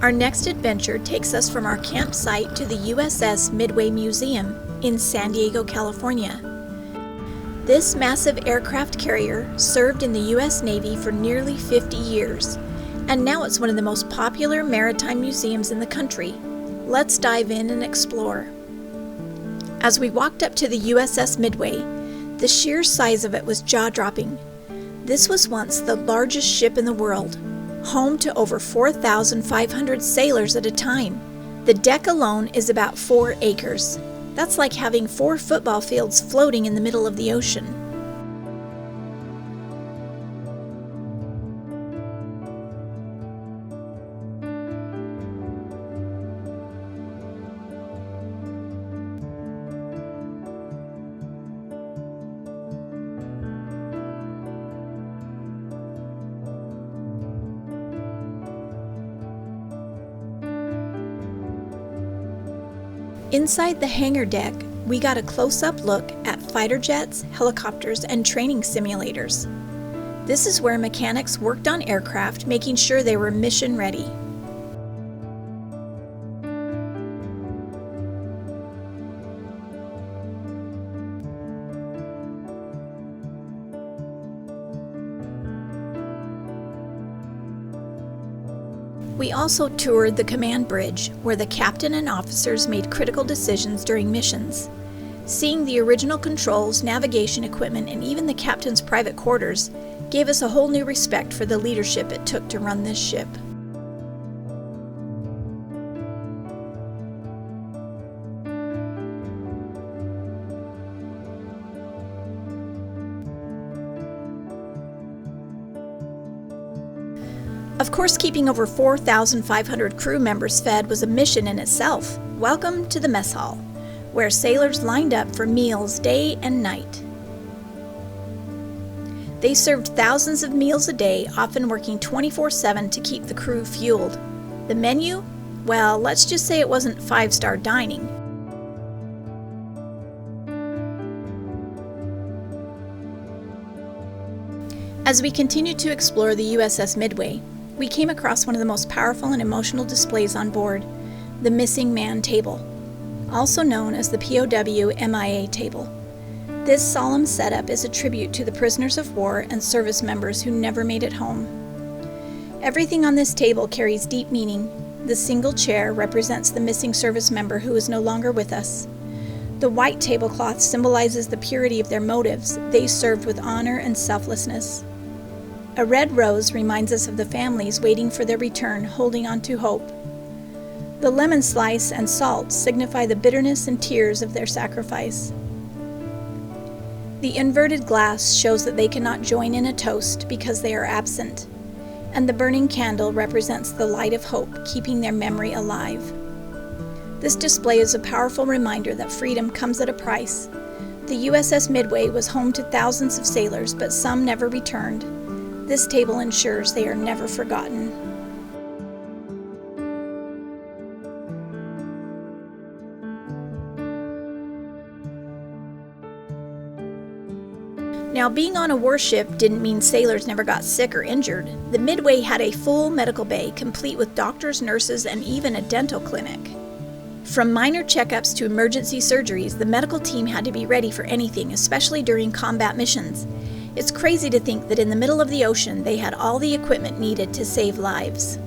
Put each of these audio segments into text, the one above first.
Our next adventure takes us from our campsite to the USS Midway Museum in San Diego, California. This massive aircraft carrier served in the U.S. Navy for nearly 50 years, and now it's one of the most popular maritime museums in the country. Let's dive in and explore. As we walked up to the USS Midway, the sheer size of it was jaw-dropping. This was once the largest ship in the world, home to over 4,500 sailors at a time. The deck alone is about 4 acres. That's like having 4 football fields floating in the middle of the ocean. Inside the hangar deck, we got a close-up look at fighter jets, helicopters, and training simulators. This is where mechanics worked on aircraft, making sure they were mission ready. We also toured the command bridge, where the captain and officers made critical decisions during missions. Seeing the original controls, navigation equipment, and even the captain's private quarters gave us a whole new respect for the leadership it took to run this ship. Of course, keeping over 4,500 crew members fed was a mission in itself. Welcome to the mess hall, where sailors lined up for meals day and night. They served thousands of meals a day, often working 24/7 to keep the crew fueled. The menu? Well, let's just say it wasn't 5-star dining. As we continued to explore the USS Midway, we came across one of the most powerful and emotional displays on board, the Missing Man Table, also known as the POW MIA Table. This solemn setup is a tribute to the prisoners of war and service members who never made it home. Everything on this table carries deep meaning. The single chair represents the missing service member who is no longer with us. The white tablecloth symbolizes the purity of their motives. They served with honor and selflessness. A red rose reminds us of the families waiting for their return, holding on to hope. The lemon slice and salt signify the bitterness and tears of their sacrifice. The inverted glass shows that they cannot join in a toast because they are absent, and the burning candle represents the light of hope, keeping their memory alive. This display is a powerful reminder that freedom comes at a price. The USS Midway was home to thousands of sailors, but some never returned. This table ensures they are never forgotten. Now, being on a warship didn't mean sailors never got sick or injured. The Midway had a full medical bay, complete with doctors, nurses, and even a dental clinic. From minor checkups to emergency surgeries, the medical team had to be ready for anything, especially during combat missions. It's crazy to think that in the middle of the ocean, they had all the equipment needed to save lives.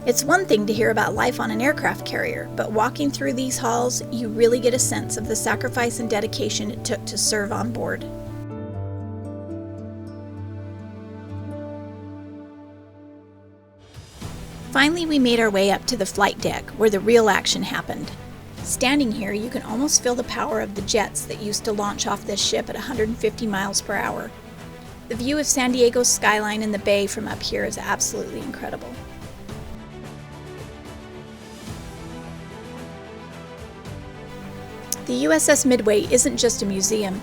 It's one thing to hear about life on an aircraft carrier, but walking through these halls, you really get a sense of the sacrifice and dedication it took to serve on board. Finally, we made our way up to the flight deck, where the real action happened. Standing here, you can almost feel the power of the jets that used to launch off this ship at 150 miles per hour. The view of San Diego's skyline in the bay from up here is absolutely incredible. The USS Midway isn't just a museum.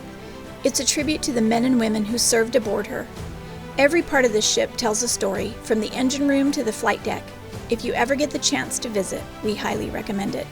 It's a tribute to the men and women who served aboard her. Every part of this ship tells a story, from the engine room to the flight deck. If you ever get the chance to visit, we highly recommend it.